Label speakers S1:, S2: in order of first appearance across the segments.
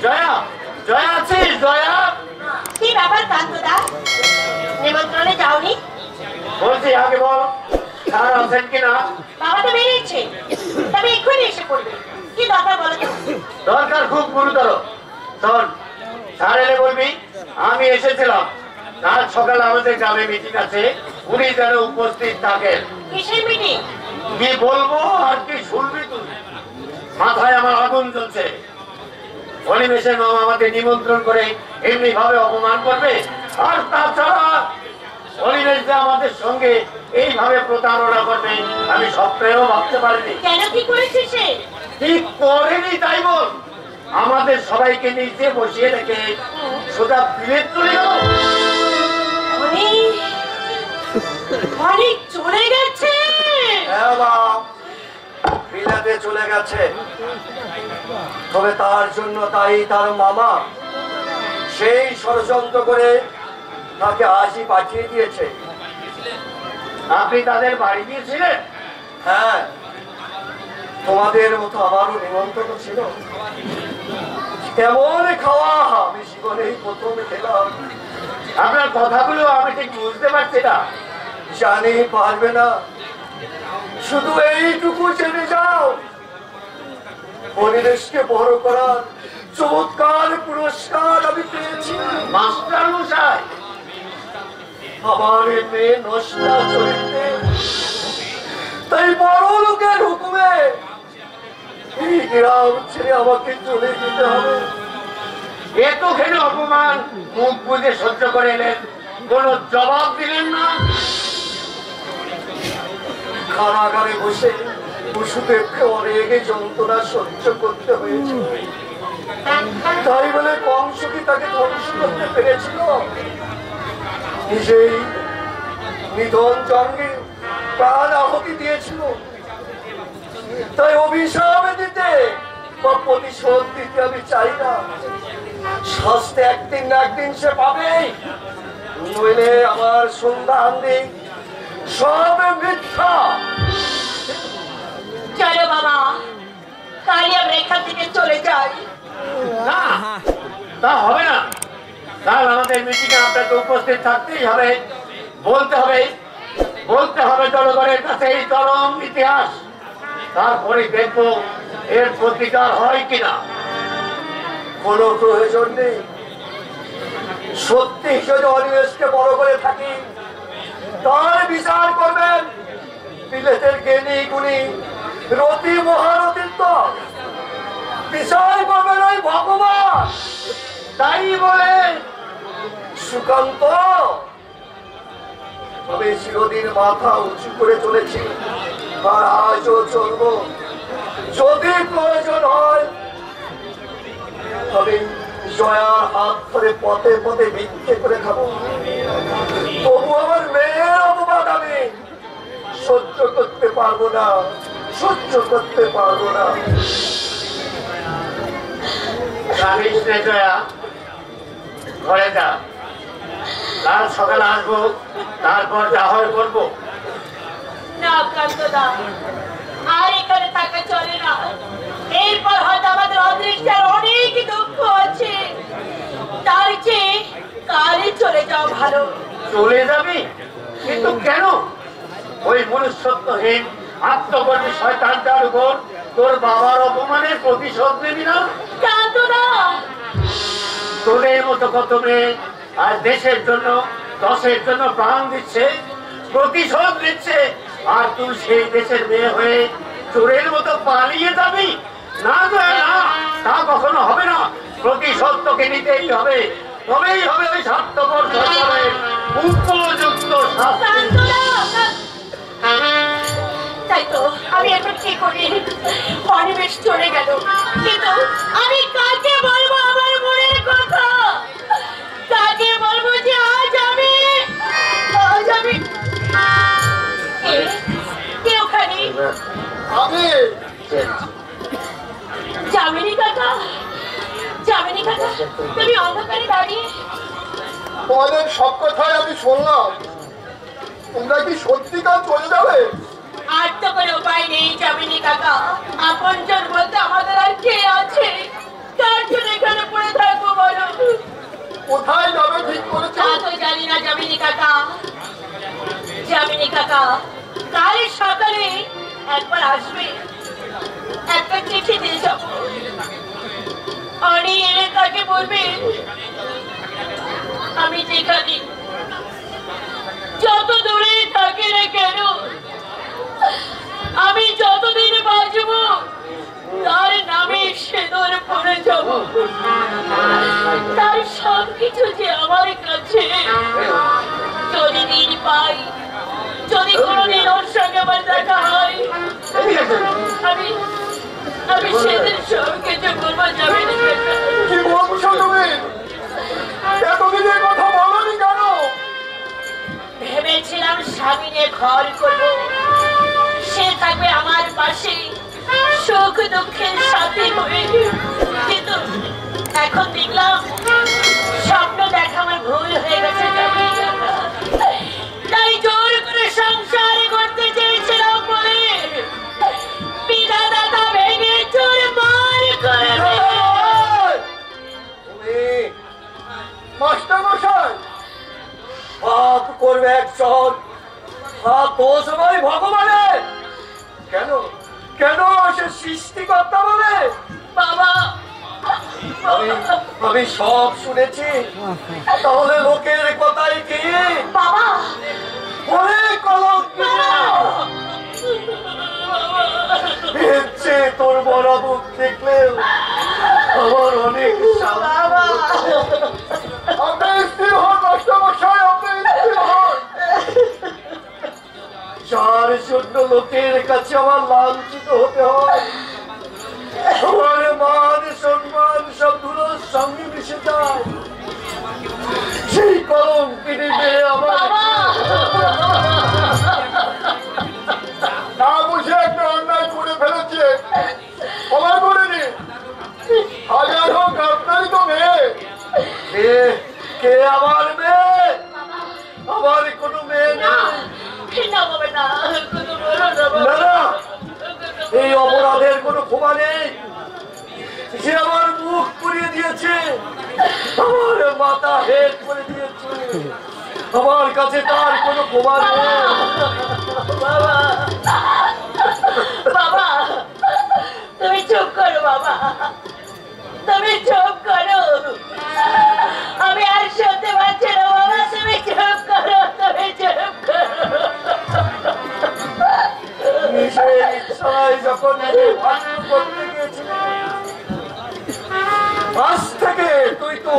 S1: জয়া, জয়া আছিস? জয়া,
S2: কি ব্যাপার কান্তদা, নিমন্ত্রণে যাওনি?
S1: বলছি আগে বল, স্যার আছেন কিনা?
S2: বাবা তো বেরিয়েছে, তবে এক্ষুনি এসে পড়বে। কি দরকার বলো তো?
S1: দরকার খুব গুরুতর। শোন, স্যার এলে বলবি আমি এসেছিলাম। কাল সকালে আমাদের গ্রামে মিটিং আছে, উনি যেন উপস্থিত থাকেন।
S2: কিসের মিটিং?
S1: কি বলবো আর কি শুনবি তুই? মাথায় আমার আগুন জ্বলছে। অনিমেষের মামা আমাকে নিমন্ত্রণ করে এমনি ভাবে অপমান করবে, আর তাছাড়া অনিমেষ যে আমাদের সঙ্গে এইভাবে প্রতারণা করবে আমি স্বপ্নেও ভাবতে পারিনি।
S2: কেন, কি করেছে সে?
S1: ঠিক করেনি তাই বল। আমাদের সবাইকে নিচে বসিয়ে রেখে সোজা বিলেত চলে গেল।
S2: অনেক চলে গেছে।
S3: বিলেতে চলে গেছে, তবে তার জন্য তাই তার মামা সেই ষড়যন্ত্র করে তাকে আজই পাঠিয়ে দিয়েছে।
S1: আপনি তাদের বাড়ি গিয়েছিলেন?
S3: হ্যাঁ, তোমাদের মতো আমারও নিমন্ত্রণ ছিল। কেমন খাওয়া আমি জীবনেই প্রথম খেলাম।
S1: আপনার কথাগুলো আমি ঠিক বুঝতে পারছি না।
S3: জানি পারবে না, শুধু এইটুকু জেনে যাও, পরিবেশকে বড় করার চমৎকার পুরস্কার আমি পেয়েছি।
S1: মাস্টার মশাই,
S3: আমার মেয়ে নষ্টা চরিত্রে, তাই বড় লোকের হুকুমে এই গ্রাম ছেড়ে আমাকে চলে যেতে হবে।
S1: এতখানি অপমান মুখ বুঝে সহ্য করে এলেন, কোন জবাব দিলেন না?
S3: কারাগারে বসে পশুদেরকে অনেক যন্ত্রণা সহ্য করতে হয়েছে, তাই বলে কংস কি তাকে ধ্বংস করতে পেরেছিল? নিজেই নিধন জঙ্গে প্রাণ আহুতি দিয়েছিল। তাই অভিশাপ দিতে বা প্রতিশোধ দিতে আমি চাই না। শাস্তি একদিন না একদিন সে পাবে, নইলে আমার সন্ধান দিক সব মিথ্যা।
S2: চলো বাবা, কালই আমরা এখান থেকে চলে যাই।
S1: না, তা হবে না। কাল আমাদের মিটিংয়ে আপনাকে উপস্থিত থাকতেই হবে। বলতে হবে জনগণের কাছে এই চরম ইতিহাস। তারপরে দেখবো এর প্রতিকার হয় কিনা।
S3: কোনো প্রয়োজন নেই। সত্যি যদি অনিমেষকে বড় করে থাকি, তার বিচার করবেন বিলেতের জ্ঞানী গুণী রতি মহারথীর দল। বিচার করবেন ওই ভগবান।
S1: তাই বলে
S3: সুকান্ত, তবে চিরদিন মাথা উঁচু করে চলেছি, আর আজও চলবো। যদি প্রয়োজন হয় তবে জয়ার হাত ধরে পথে পথে ভিক্ষে করে খাবো। তবু আমার মেয়ের অপবাদ আমি সহ্য করতে পারবো না, সহ্য করতে পারবো না।
S1: জয়া, ঘরে যা। কাল সকালে আসবো, তারপর যা হয় করবো।
S2: না কান্তদা, আর এখানে থাকা চলে না। এরপর হয়তো আমাদের অদৃষ্টের অনেক দুঃখ আছে। তার চেয়ে কালই চলে যাও ভালো।
S1: চলে যাবি? কিন্তু কেন? ওই মনুষ্যত্বহীন আত্মগর্ভী শয়তানটার উপর তোর বাবার অপমানের প্রতিশোধ নিবি না?
S2: কান্তদা,
S1: তোদের মতো কত মেয়ে আর দেশের জন্য দশের জন্য প্রাণ দিচ্ছে, প্রতিশোধ দিচ্ছে, আর তুই সেই দেশের মেয়ে হয়ে চোরের মতো পালিয়ে যাবি? না না, তা কখনো হবে না। প্রতিশোধ তোকে নিতেই হবে, তবেই হবে ওই স্বার্থপর সরকারের উপযুক্ত শাস্তি।
S2: তাই তো আমি এখন কি করি? অনিমেষ চলে গেল, কিন্তু আমি কাকে বলবো আমার মনের কথা? কাকে বলবো যে আজ আমি কে ওখানে?
S3: আমি
S2: যামিনী কাকা, যামিনী কাকা, তুমি অন্ধকারে দাঁড়িয়ে?
S3: তোমাদের সব কথাই আমি শুনলাম। তোমরা কি সত্যিকার চলে যাবে?
S2: আর তো কোনো উপায় নেই যামিনী কাকা। আপনজন বলতে আমাদের আর কে আছে? কার জন্য এখানে
S3: কোথায় যাবে ঠিক করেছে?
S2: তা তো জানি না যামিনী কাকা। যামিনী কাকা কাল সকালে একবার আসবে, একটা চিঠি দিয়ে যাব। অনি এলে তাকে বলবে আমি যেখানে যত দূরে থাকি না কেন, আমি যতদিন বাঁচব তার নামে সেদর পড়ে যাব। তার সবকিছু যে আমার কাছে, যদি দিন পাই, যদি কোনোদিন ওর সঙ্গে আমার দেখা হয়, আমি আমি সেদিন সবকিছু করবো। যাবে
S3: কি বলছো তুমি? এতদিনের কথা বলনি কেন?
S2: ভেবেছিলাম স্বামী নিয়ে ঘর করবো, সে থাকবে আমার পাশে, সুখ দুঃখের সাথে হয়ে। কিন্তু এখন দেখলাম স্বপ্ন দেখা আমার ভুল হয়ে গেছে। তাই জোর করে সংসার করতে চেয়েছিলাম বলে পিতা দাদা ভেঙে চোর মার করে
S3: মাস্টার মশাই, পাপ করবে একজন, আর দোষ নয় ভগবানের। কেন কেন সে সৃষ্টিকর্তা বলে?
S2: বাবা
S3: আমি সব শুনেছি, তাহলে লোকের কথাই কি?
S2: বাবা
S3: অনেক কলঙ্ক তোর বড় মুখ দেখলেও আমার অনেক
S2: বাবা
S3: আপনি স্থির হন মাস্টারমশাই, আপনি স্থির হন। যার জন্য লোকের কাছে আমার লাঞ্ছিত হতে হয়, আমার মান সম্মান সব দূরের সঙ্গে মিশে যায়, সেই কলঙ্কিনী মেয়ে আমার না বুঝে একটা অন্যায় করে ফেলেছে। ক্ষমা করে নি, হাজার হোক আপনারই তো মেয়ে। কে আমার মেয়ে? আমার কোনো মেয়ে নেই। না না, এই অপরাধের কোনো ক্ষমা নেই। সে আমার মুখ পুড়িয়ে দিয়েছে, আমার মাথা হেট করে দিয়েছে, আমার কাছে তার কোনো ক্ষমা নেই।
S2: বাবা বাবা তুমি চুপ করো, বাবা তুমি চুপ করো, আমি আর শুনতে পারছি না। বাবা তুমি চুপ করো, তুমি চুপ করো।
S3: নিজের ইচ্ছায় যখন ভাঙন করতে গিয়েছিলি, আজ থেকে তুই তো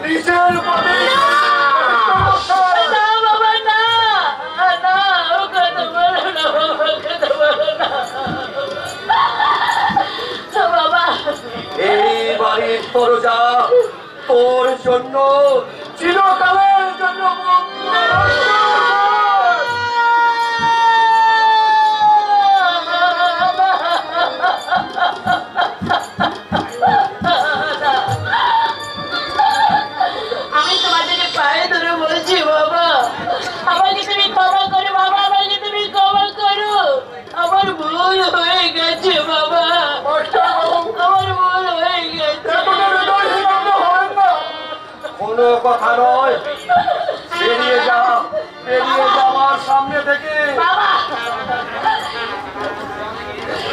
S3: নিজের পথে
S2: বাবা না না, ও কথা বলো না, বাবা কথা বলো না বাবা।
S3: এই বাড়ির দরজা তোর জন্য চিরকালের জন্য বন্ধ।
S2: আমি তোমাদেরকে পায়ে ধরে বলছি বাবা, আমাকে তুমি ক্ষমা করো বাবা, আমাকে তুমি ক্ষমা করো। আমার ভুল হয়ে গেছে বাবা, আমার ভুল হয়ে গেছে।
S3: কোনো কথা নয়, বেরিয়ে যা, বেরিয়ে যাওয়ার সামনে থেকে।
S2: বাবা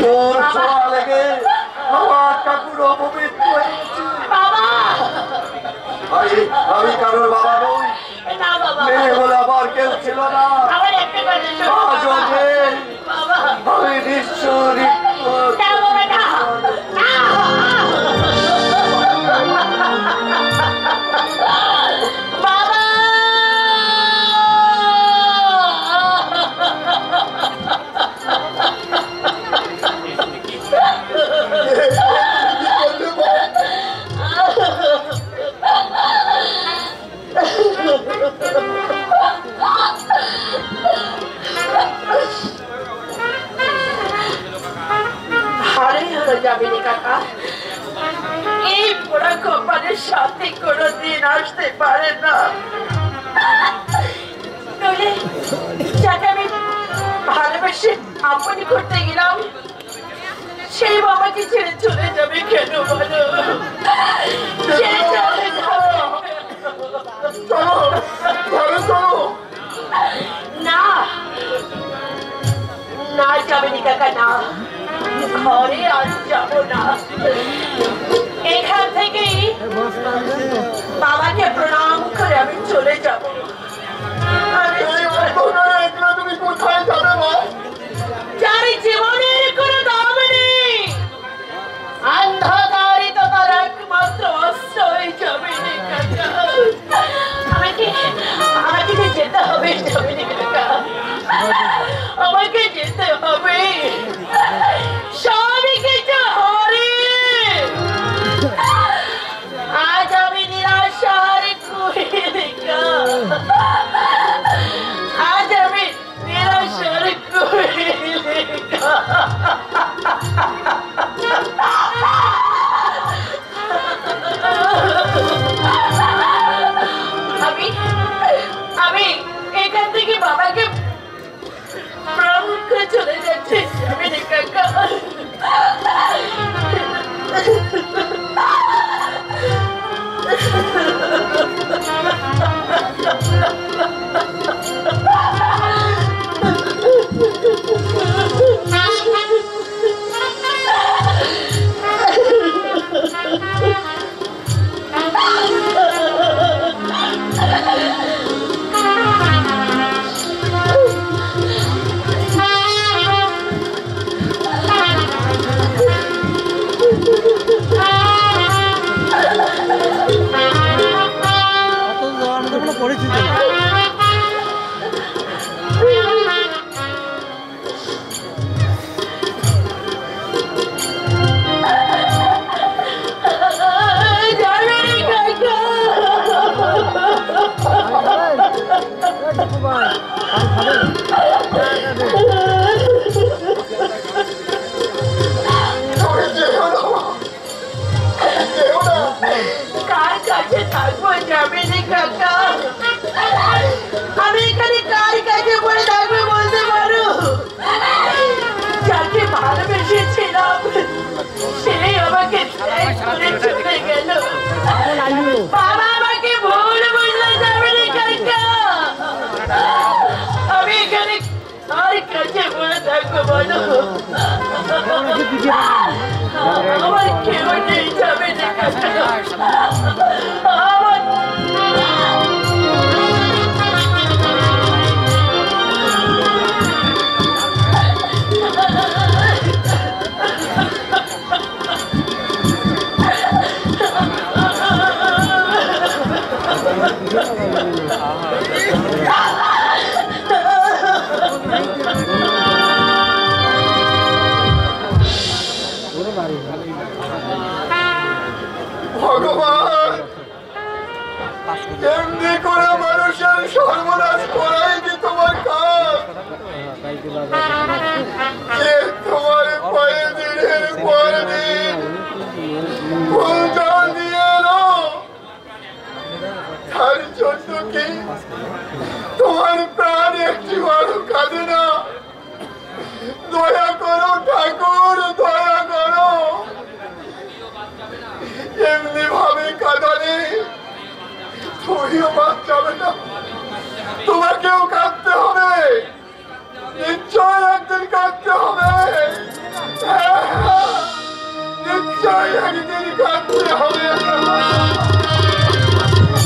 S3: তোর ছোঁয়া লেগে আমার ঠাকুর অপবিত্র হয়ে গেছে।
S2: বাবা
S3: আমি কারোর বাবা নই,
S2: না বাবা,
S3: মেয়ে বলে আমার কেউ ছিল না।
S2: আমার একটা কথা শোনো
S3: আজও নেই।
S2: বাবা।
S3: আমি নিশ্চয়
S2: না বাবা না, না বাবা। যাবিনি কাকা, এই পোড়া কোম্পানির সাথে কোনোদিন আসতে পারে না। নইলে যাকে আমি ভালোবেসে আপনি করতে গেলাম, সেই বাবাকে ছেড়ে চলে যাবে কেন বলো? ছেড়ে চলে যাবে। যাবেনি কাকা, না, ঘরে আর যাবো না। এখান থেকেই বাবাকে প্রণাম করে আমি চলে যাবো।
S3: তুমি কোথায় যাবে মা?
S2: যার জীবনের কোনো দাম নেই, অন্ধকারই তো তার একমাত্র আশ্রয় যাবে না কাকা। আমাকে যেতে হবে, যাবে না কাকা, আমাকে যেতে হবে। স্বামীকে হরে আজ আমি নিরাশার কুহেলিকা, আজ আমি নিরাশার কুহেলিকা। আমি এখান থেকে বাবাকে প্রণাম করে চলে যাচ্ছি, আমি কাকা। কার কাছে থাকবো, যাবে না কাকা? আমি এখানে কার কাছে পড়ে থাকবে বলতে পারো? যাকে ভালোবেসেছিলাম সেই আমাকে ত্যাগ করে চলে গেল। বাবা আমাকে ভুল বুঝলে, যাবে না কাকা? আমি এখানে কার কাছে পড়ে থাকবো বলো? আমার কেউ নেই, যাবে না কাকা।
S3: ভগবান, এমনি করে মানুষের সর্বনাশ করাই কি তোমার কাজ? যে তোমার পায়ে দিনের পর দিন ফুলদান দিয়ে এলো, তার জন্য কি তোমার প্রাণ একটি বারো কাঁদে না? দয়া করো ঠাকুর, দয়া করো। এমনি ভাবে কাঁদালে তুমিও বাদ যাবে না, তোমাকেও কাঁদতে হবে, নিশ্চয় একদিন কাঁদতে হবে। নিশ্চয় একদিন কাঁদতে হবে।